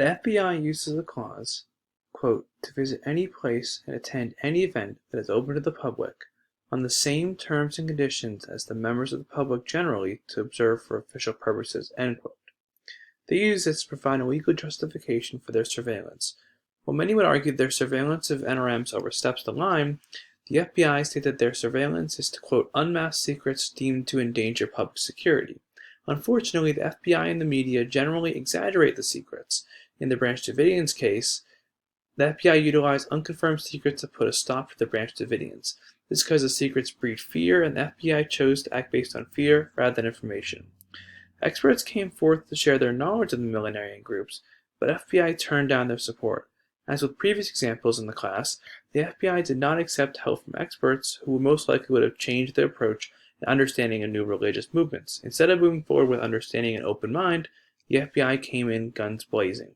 The FBI uses the clause, quote, "to visit any place and attend any event that is open to the public, on the same terms and conditions as the members of the public generally to observe for official purposes," end quote. They use this to provide a legal justification for their surveillance. While many would argue their surveillance of NRMs oversteps the line, the FBI state that their surveillance is to, quote, "unmask secrets deemed to endanger public security." Unfortunately, the FBI and the media generally exaggerate the secrets. In the Branch Davidians case, the FBI utilized unconfirmed secrets to put a stop to the Branch Davidians. This is because the secrets breed fear, and the FBI chose to act based on fear rather than information. Experts came forth to share their knowledge of the millenarian groups, but FBI turned down their support. As with previous examples in the class, the FBI did not accept help from experts who most likely would have changed their approach in understanding of new religious movements. Instead of moving forward with understanding an open mind, the FBI came in guns blazing.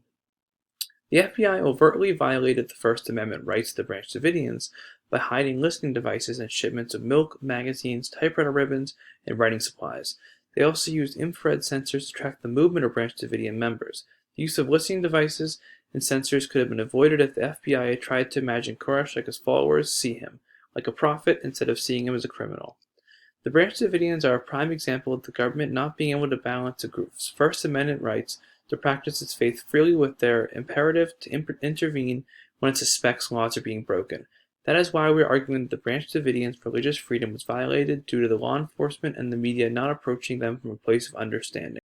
The FBI overtly violated the First Amendment rights of the Branch Davidians by hiding listening devices and shipments of milk, magazines, typewriter ribbons, and writing supplies. They also used infrared sensors to track the movement of Branch Davidian members. The use of listening devices and sensors could have been avoided if the FBI had tried to imagine Koresh like his followers see him, like a prophet, instead of seeing him as a criminal. The Branch Davidians are a prime example of the government not being able to balance a group's First Amendment rights to practice its faith freely with their imperative to intervene when it suspects laws are being broken. That is why we are arguing that the Branch Davidians' religious freedom was violated due to the law enforcement and the media not approaching them from a place of understanding.